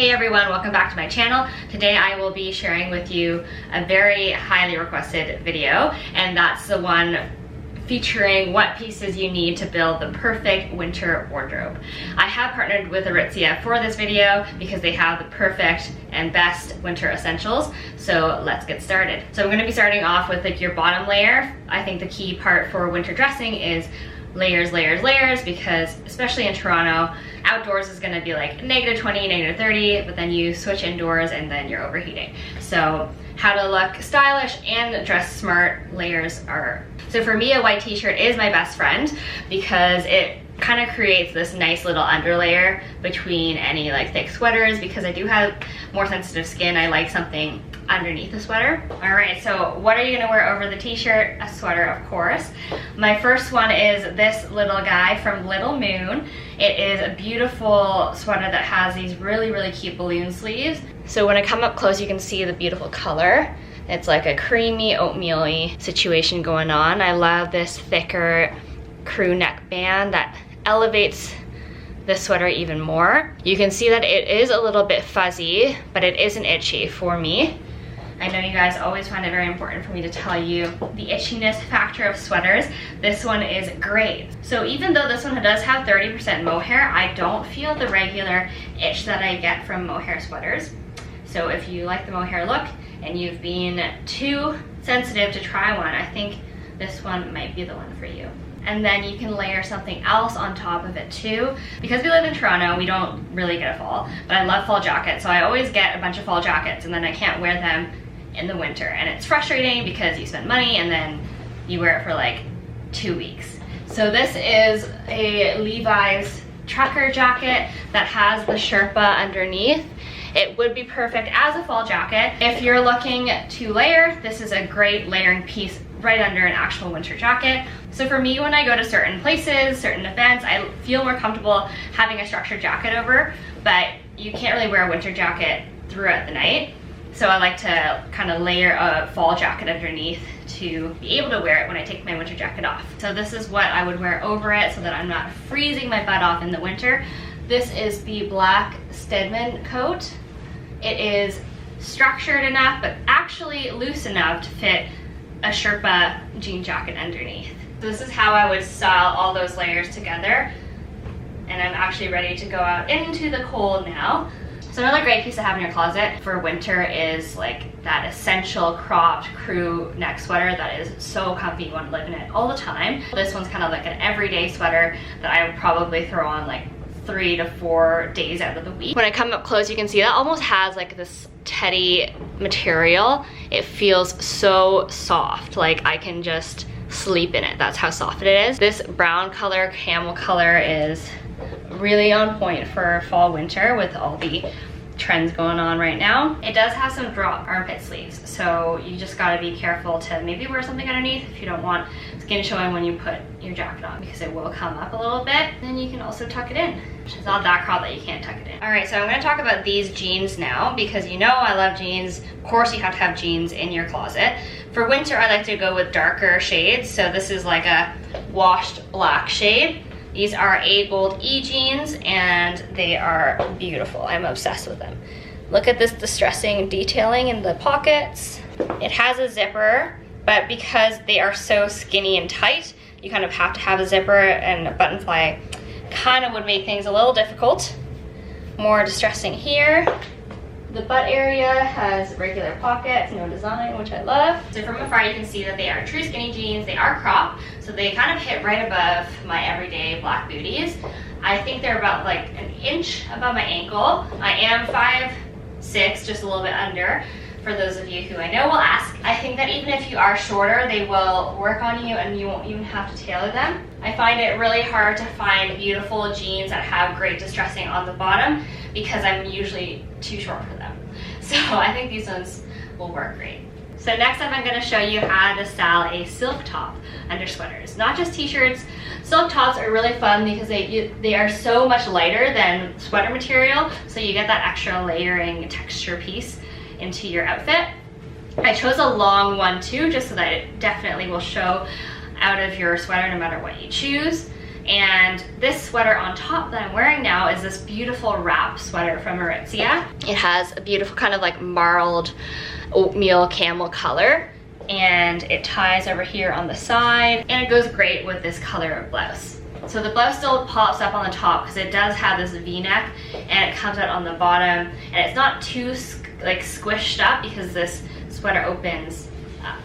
Hey everyone, welcome back to my channel. Today I will be sharing with you a very highly requested video, and that's the one featuring what pieces you need to build the perfect winter wardrobe. I have partnered with Aritzia for this video because they have the perfect and best winter essentials. So let's get started. So I'm going to be starting off with like your bottom layer. I think the key part for winter dressing is layers, layers, layers, because especially in Toronto, outdoors is gonna be like -20, -30, but then you switch indoors and then you're overheating. So how to look stylish and dress smart, layers are. So for me, a white t-shirt is my best friend because it kind of creates this nice little underlayer between any like thick sweaters. Because I do have more sensitive skin, I like something underneath the sweater. All right, so what are you gonna wear over the t-shirt? A sweater, of course. My first one is this little guy from Little Moon. It is a beautiful sweater that has these really, really cute balloon sleeves. So when I come up close, you can see the beautiful color. It's like a creamy, oatmeal-y situation going on. I love this thicker crew neck band that elevates the sweater even more. You can see that it is a little bit fuzzy, but it isn't itchy for me. I know you guys always find it very important for me to tell you the itchiness factor of sweaters. This one is great. So even though this one does have 30% mohair, I don't feel the regular itch that I get from mohair sweaters. So if you like the mohair look and you've been too sensitive to try one, I think this one might be the one for you. And then you can layer something else on top of it too. Because we live in Toronto, we don't really get a fall, but I love fall jackets. So I always get a bunch of fall jackets and then I can't wear them in the winter. And it's frustrating because you spend money and then you wear it for like 2 weeks. So this is a Levi's trucker jacket that has the Sherpa underneath. It would be perfect as a fall jacket. If you're looking to layer, this is a great layering piece right under an actual winter jacket. So for me, when I go to certain places, certain events, I feel more comfortable having a structured jacket over, but you can't really wear a winter jacket throughout the night. So I like to kind of layer a fall jacket underneath to be able to wear it when I take my winter jacket off. So this is what I would wear over it so that I'm not freezing my butt off in the winter. This is the black Steadman coat. It is structured enough, but actually loose enough to fit a Sherpa jean jacket underneath. So this is how I would style all those layers together. And I'm actually ready to go out into the cold now. So another great piece to have in your closet for winter is like that essential cropped crew neck sweater that is so comfy, you want to live in it all the time. This one's kind of like an everyday sweater that I would probably throw on like 3 to 4 days out of the week. When I come up close, you can see that almost has like this teddy material. It feels so soft, like I can just sleep in it. That's how soft it is. This brown color, camel color, is really on point for fall winter with all the trends going on right now. It does have some drop armpit sleeves, so you just gotta be careful to maybe wear something underneath if you don't want skin showing when you put your jacket on, because it will come up a little bit. Then you can also tuck it in. It's not that crowded that you can't tuck it in. All right, so I'm gonna talk about these jeans now because you know I love jeans. Of course you have to have jeans in your closet. For winter, I like to go with darker shades. So this is like a washed black shade. These are A Gold E jeans and they are beautiful. I'm obsessed with them. Look at this distressing detailing in the pockets. It has a zipper, but because they are so skinny and tight, you kind of have to have a zipper, and a button fly kind of would make things a little difficult. More distressing here. The butt area has regular pockets, no design, which I love. So from afar you can see that they are true skinny jeans. They are cropped, so they kind of hit right above my everyday black booties. I think they're about like an inch above my ankle. I am 5'6", just a little bit under. For those of you who I know will ask, I think that even if you are shorter, they will work on you and you won't even have to tailor them. I find it really hard to find beautiful jeans that have great distressing on the bottom because I'm usually too short for them. So I think these ones will work great. So next up, I'm gonna show you how to style a silk top under sweaters. Not just t-shirts. Silk tops are really fun because they are so much lighter than sweater material, so you get that extra layering texture piece into your outfit. I chose a long one too, just so that it definitely will show out of your sweater no matter what you choose. And this sweater on top that I'm wearing now is this beautiful wrap sweater from Aritzia. It has a beautiful kind of like marled oatmeal camel color, and it ties over here on the side, and it goes great with this color of blouse. So the blouse still pops up on the top because it does have this V-neck, and it comes out on the bottom, and it's not too like squished up because this sweater opens up.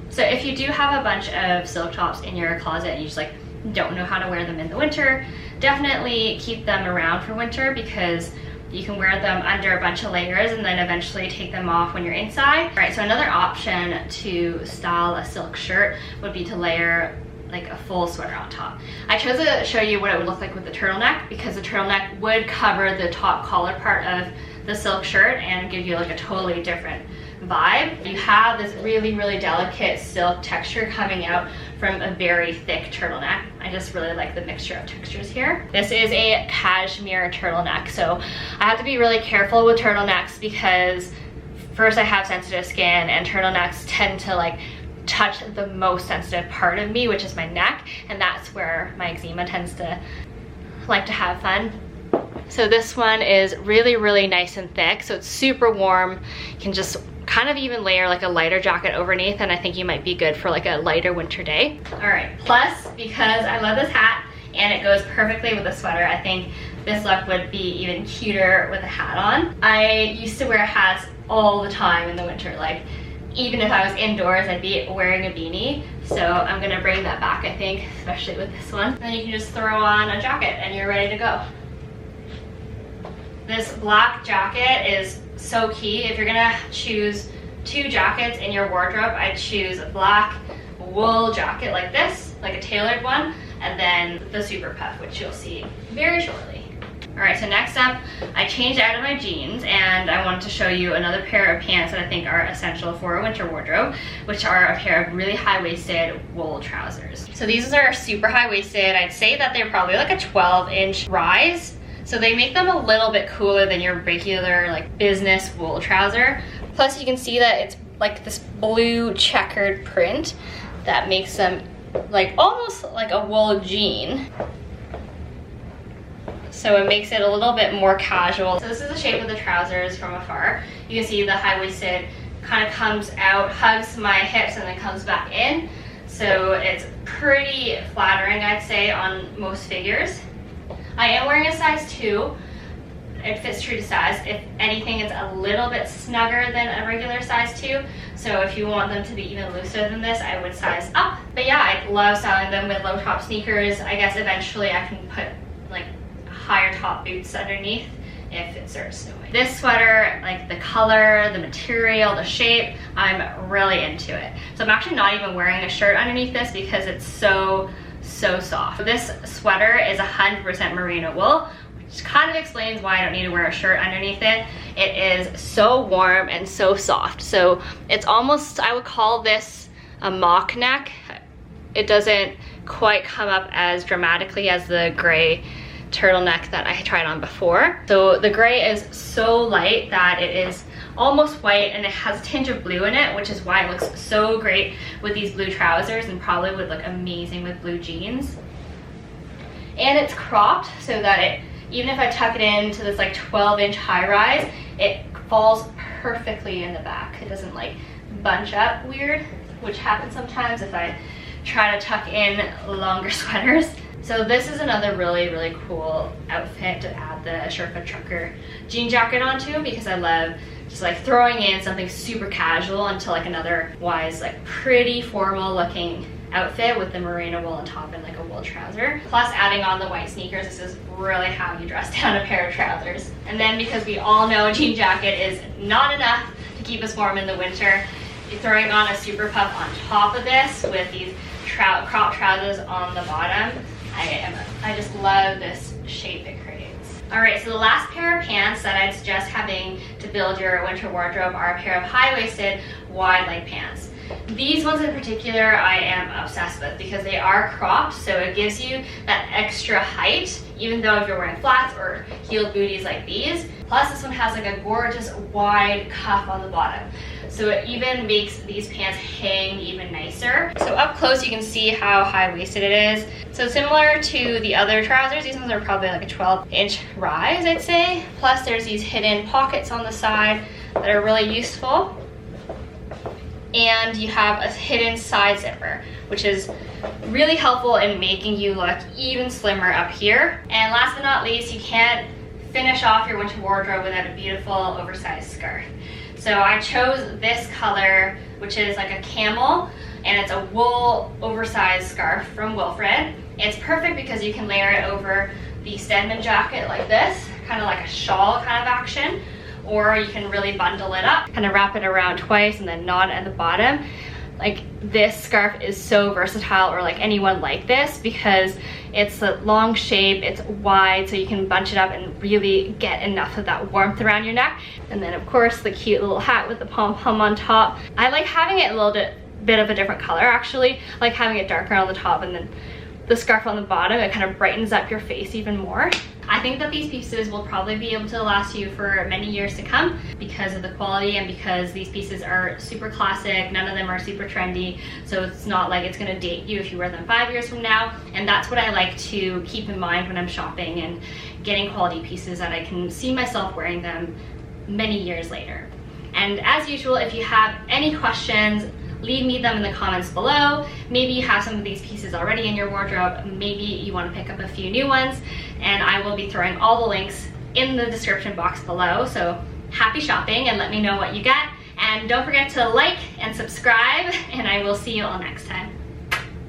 So if you do have a bunch of silk tops in your closet and you just like don't know how to wear them in the winter, definitely keep them around for winter because you can wear them under a bunch of layers and then eventually take them off when you're inside. All right, so another option to style a silk shirt would be to layer like a full sweater on top. I chose to show you what it would look like with the turtleneck because the turtleneck would cover the top collar part of the silk shirt and give you like a totally different vibe. You have this really, really delicate silk texture coming out from a very thick turtleneck. I just really like the mixture of textures here. This is a cashmere turtleneck, so I have to be really careful with turtlenecks because first I have sensitive skin and turtlenecks tend to like touch the most sensitive part of me, which is my neck, and that's where my eczema tends to like to have fun. So this one is really, really nice and thick, so it's super warm. You can just kind of even layer like a lighter jacket underneath, and I think you might be good for like a lighter winter day. All right, plus because I love this hat and it goes perfectly with the sweater, I think this look would be even cuter with a hat on. I used to wear hats all the time in the winter, like even if I was indoors, I'd be wearing a beanie. So I'm gonna bring that back, I think, especially with this one. Then you can just throw on a jacket and you're ready to go. This black jacket is so key. If you're gonna choose two jackets in your wardrobe, I'd choose a black wool jacket like this, like a tailored one, and then the super puff, which you'll see very shortly. All right, so next up, I changed out of my jeans and I wanted to show you another pair of pants that I think are essential for a winter wardrobe, which are a pair of really high-waisted wool trousers. So these are super high-waisted. I'd say that they're probably like a 12-inch rise. So they make them a little bit cooler than your regular like business wool trouser. Plus you can see that it's like this blue checkered print that makes them like almost like a wool jean. So it makes it a little bit more casual. So this is the shape of the trousers from afar. You can see the high-waisted kind of comes out, hugs my hips, and then comes back in. So it's pretty flattering, I'd say, on most figures. I am wearing a size 2. It fits true to size. If anything, it's a little bit snugger than a regular size 2. So if you want them to be even looser than this, I would size up. But yeah, I love styling them with low top sneakers. I guess eventually I can put like higher top boots underneath if it starts snowing. This sweater, like the color, the material, the shape, I'm really into it. So I'm actually not even wearing a shirt underneath this because it's so soft. This sweater is 100% merino wool, which kind of explains why I don't need to wear a shirt underneath it. It is so warm and so soft. So it's almost, I would call this a mock neck. It doesn't quite come up as dramatically as the gray turtleneck that I tried on before. So the gray is so light that it is almost white, and it has a tinge of blue in it, which is why it looks so great with these blue trousers and probably would look amazing with blue jeans. And it's cropped so that it, even if I tuck it into this like 12-inch high rise, it falls perfectly in the back. It doesn't like bunch up weird, which happens sometimes if I try to tuck in longer sweaters. So this is another really cool outfit to add the Sherpa Trucker jean jacket onto, because I love just like throwing in something super casual into like another wise, like pretty formal looking outfit with the merino wool on top and like a wool trouser. Plus adding on the white sneakers, this is really how you dress down a pair of trousers. And then because we all know a jean jacket is not enough to keep us warm in the winter, you're throwing on a super puff on top of this with these crop trousers on the bottom. I just love this shape it creates. All right, so the last pair of pants that I'd suggest having to build your winter wardrobe are a pair of high-waisted wide leg pants. These ones in particular I am obsessed with because they are cropped, so it gives you that extra height, even though if you're wearing flats or heeled booties like these. Plus this one has like a gorgeous wide cuff on the bottom. So it even makes these pants hang even nicer. So up close you can see how high-waisted it is. So similar to the other trousers, these ones are probably like a 12-inch rise, I'd say. Plus there's these hidden pockets on the side that are really useful. And you have a hidden side zipper, which is really helpful in making you look even slimmer up here. And last but not least, you can't finish off your winter wardrobe without a beautiful oversized scarf. So I chose this color, which is like a camel, and it's a wool oversized scarf from Wilfred. It's perfect because you can layer it over the Steadman jacket like this, kind of like a shawl kind of action, or you can really bundle it up, kind of wrap it around twice and then knot it at the bottom. Like this scarf is so versatile, or like anyone like this, because it's a long shape, it's wide, so you can bunch it up and really get enough of that warmth around your neck. And then of course the cute little hat with the pom-pom on top. I like having it a little bit of a different color actually. I like having it darker on the top and then the scarf on the bottom. It kind of brightens up your face even more. I think that these pieces will probably be able to last you for many years to come because of the quality and because these pieces are super classic. None of them are super trendy, so it's not like it's gonna date you if you wear them 5 years from now. And that's what I like to keep in mind when I'm shopping and getting quality pieces, that I can see myself wearing them many years later. And as usual, if you have any questions, leave me them in the comments below. Maybe you have some of these pieces already in your wardrobe. Maybe you want to pick up a few new ones, and I will be throwing all the links in the description box below. So happy shopping and let me know what you get. And don't forget to like and subscribe, and I will see you all next time.